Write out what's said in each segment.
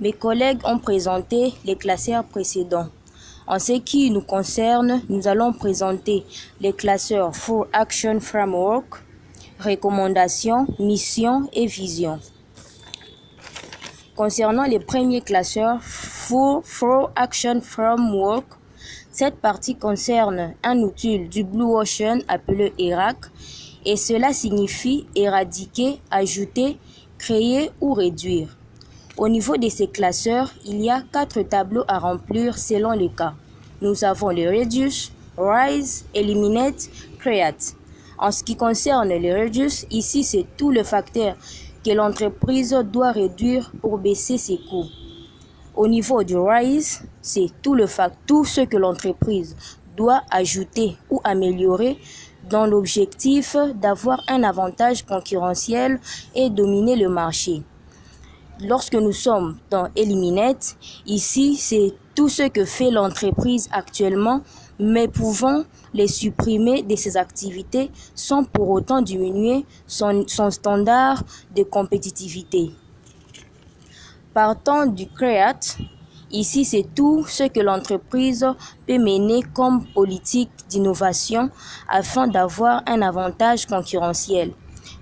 Mes collègues ont présenté les classeurs précédents. En ce qui nous concerne, nous allons présenter les classeurs Four Action Framework, recommandations, missions et visions. Concernant les premiers classeurs Four Action Framework, cette partie concerne un outil du Blue Ocean appelé ERAC, et cela signifie éradiquer, ajouter, créer ou réduire. Au niveau de ces classeurs, il y a 4 tableaux à remplir selon les cas. Nous avons le Reduce, Rise, Eliminate, Create. En ce qui concerne le Reduce, ici c'est tout le facteur que l'entreprise doit réduire pour baisser ses coûts. Au niveau du Rise, c'est tout ce que l'entreprise doit ajouter ou améliorer dans l'objectif d'avoir un avantage concurrentiel et dominer le marché. Lorsque nous sommes dans Eliminate, ici c'est tout ce que fait l'entreprise actuellement, mais pouvons les supprimer de ses activités sans pour autant diminuer son standard de compétitivité. Partant du Create, ici c'est tout ce que l'entreprise peut mener comme politique d'innovation afin d'avoir un avantage concurrentiel.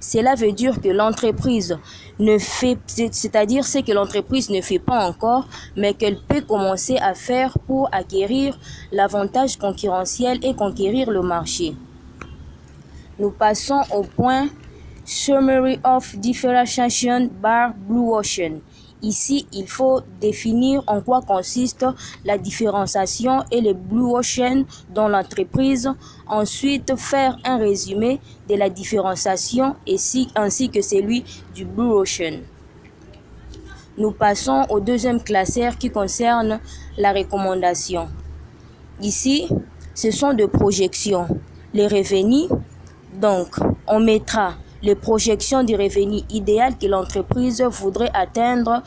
Cela veut dire que l'entreprise c'est-à-dire ce que l'entreprise ne fait pas encore, mais qu'elle peut commencer à faire pour acquérir l'avantage concurrentiel et conquérir le marché. Nous passons au point Summary of Differentiation bar Blue Ocean. Ici, il faut définir en quoi consiste la différenciation et le Blue Ocean dans l'entreprise. Ensuite, faire un résumé de la différenciation ainsi que celui du Blue Ocean. Nous passons au deuxième classeur qui concerne la recommandation. Ici, ce sont des projections. Les revenus, donc, on mettra les projections du revenu idéal que l'entreprise voudrait atteindre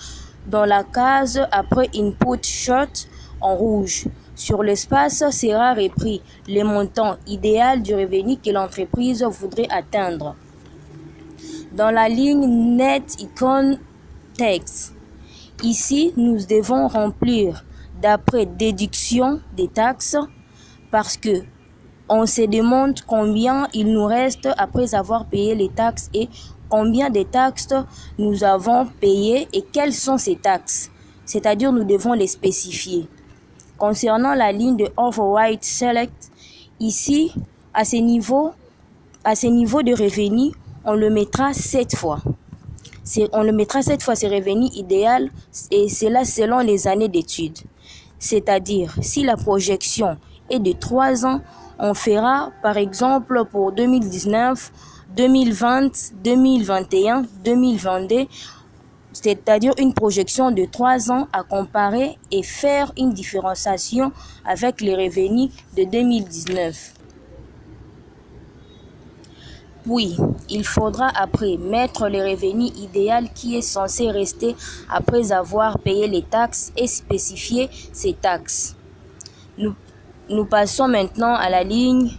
dans la case après Input Short en rouge. Sur l'espace sera repris le montant idéal du revenu que l'entreprise voudrait atteindre. Dans la ligne Net Icon Text, ici nous devons remplir d'après déduction des taxes parce que on se demande combien il nous reste après avoir payé les taxes et combien de taxes nous avons payées et quelles sont ces taxes. C'est-à-dire nous devons les spécifier. Concernant la ligne de Override Select, ici, à ce niveau de revenu, on le mettra 7 fois. On le mettra 7 fois ce revenu idéal et cela selon les années d'études. C'est-à-dire, si la projection est de 3 ans, on fera par exemple pour 2019, 2020, 2021, 2022, c'est-à-dire une projection de 3 ans à comparer et faire une différenciation avec les revenus de 2019. Puis, il faudra après mettre le revenu idéal qui est censé rester après avoir payé les taxes et spécifier ces taxes. Nous passons maintenant à la ligne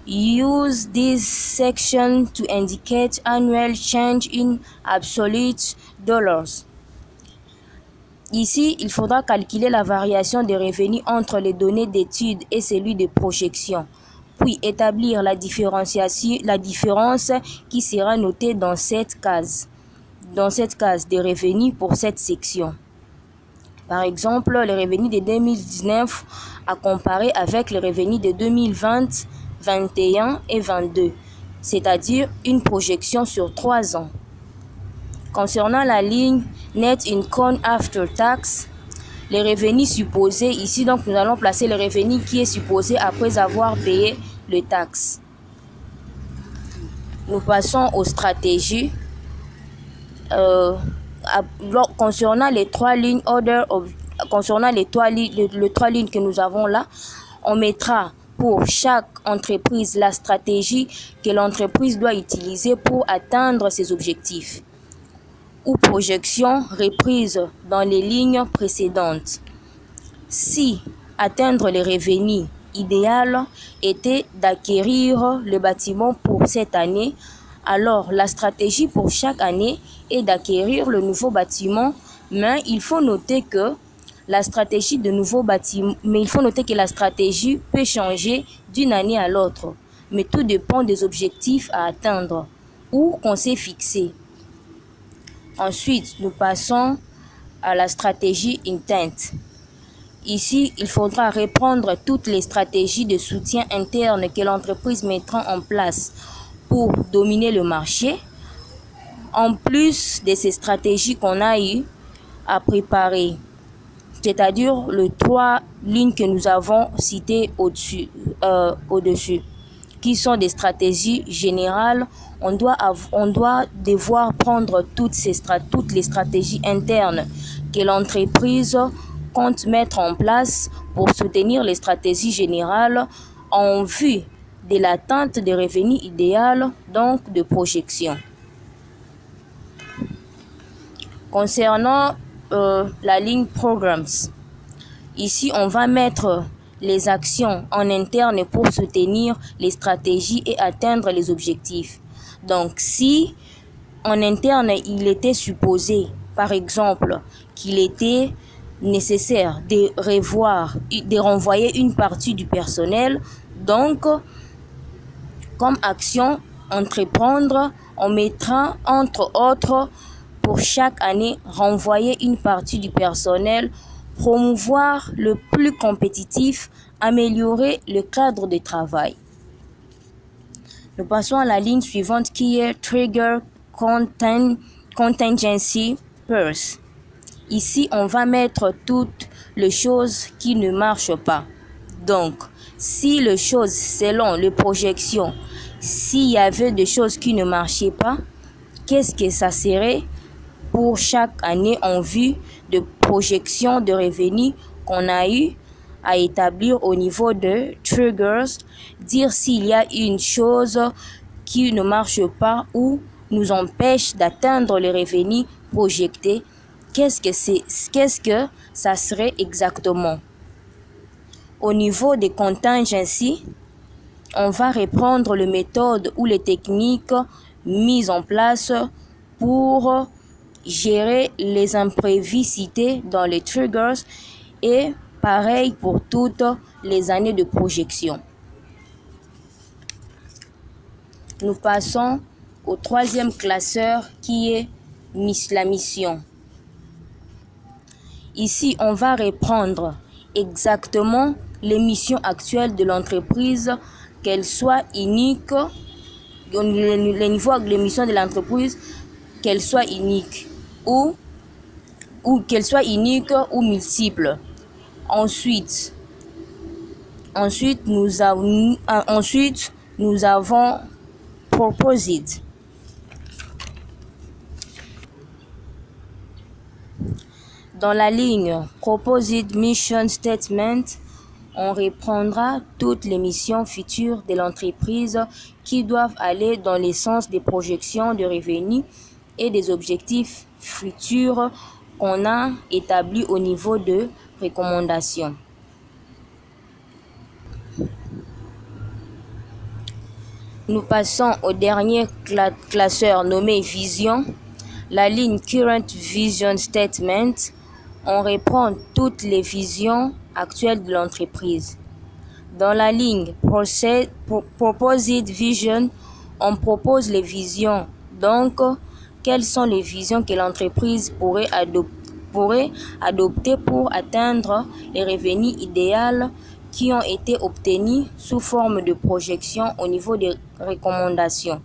Use this section to indicate annual change in absolute dollars. Ici, il faudra calculer la variation des revenus entre les données d'études et celui de projection, puis établir la différence qui sera notée dans cette case des revenus pour cette section. Par exemple, les revenus de 2019 à comparer avec les revenus de 2020, 2021 et 2022, c'est-à-dire une projection sur 3 ans. Concernant la ligne Net Income After Tax, les revenus supposés, ici donc nous allons placer le revenu qui est supposé après avoir payé les taxes. Nous passons aux stratégies. Concernant les 3 lignes les 3 lignes que nous avons là, on mettra pour chaque entreprise la stratégie que l'entreprise doit utiliser pour atteindre ses objectifs ou projections reprises dans les lignes précédentes. Si atteindre les revenus idéal était d'acquérir le bâtiment pour cette année, alors la stratégie pour chaque année est d'acquérir le nouveau bâtiment, Mais il faut noter que la stratégie de nouveaux bâtiments, mais il faut noter que la stratégie peut changer d'une année à l'autre, mais tout dépend des objectifs à atteindre ou qu'on s'est fixé. Ensuite, nous passons à la stratégie intent. Ici, il faudra reprendre toutes les stratégies de soutien interne que l'entreprise mettra en place pour dominer le marché, en plus de ces stratégies qu'on a eu à préparer, c'est-à-dire les 3 lignes que nous avons citées au-dessus, qui sont des stratégies générales. On doit devoir prendre toutes les stratégies internes que l'entreprise compte mettre en place pour soutenir les stratégies générales en vue de l'atteinte des revenus idéaux, donc de projection. Concernant la ligne Programs, ici on va mettre les actions en interne pour soutenir les stratégies et atteindre les objectifs. Donc si en interne il était supposé, par exemple, qu'il était nécessaire de renvoyer une partie du personnel, donc comme action entreprendre, on mettra entre autres pour chaque année renvoyer une partie du personnel, promouvoir le plus compétitif, améliorer le cadre de travail. Nous passons à la ligne suivante qui est Trigger Contingency Purse. Ici, on va mettre toutes les choses qui ne marchent pas. Donc, si les choses, selon les projections, s'il y avait des choses qui ne marchaient pas, qu'est-ce que ça serait pour chaque année en vue de projection de revenus qu'on a eu à établir au niveau de triggers, dire s'il y a une chose qui ne marche pas ou nous empêche d'atteindre les revenus projetés, qu'est-ce que ça serait exactement. Au niveau des contingencies, on va reprendre les méthodes ou les techniques mises en place pour gérer les imprévus cités dans les triggers et pareil pour toutes les années de projection. Nous passons au 3e classeur qui est la mission. Ici, on va reprendre exactement les missions actuelles de l'entreprise, qu'elles soient uniques, les niveaux de missions de l'entreprise, qu'elles soient uniques ou qu'elles soient uniques ou multiples. Ensuite, nous avons Proposed. Dans la ligne Proposed Mission Statement, on reprendra toutes les missions futures de l'entreprise qui doivent aller dans le sens des projections de revenus et des objectifs futurs qu'on a établis au niveau de recommandation. Nous passons au dernier classeur nommé Vision. La ligne Current Vision Statement, on reprend toutes les visions actuelles de l'entreprise. Dans la ligne Proposed Vision, on propose les visions. Donc, quelles sont les visions que l'entreprise pourrait adopter pour atteindre les revenus idéaux qui ont été obtenus sous forme de projection au niveau des recommandations.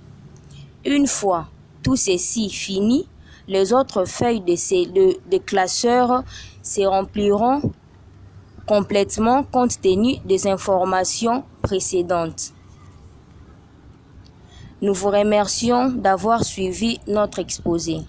Une fois tout ceci fini, les autres feuilles de classeurs se rempliront complètement compte tenu des informations précédentes. Nous vous remercions d'avoir suivi notre exposé.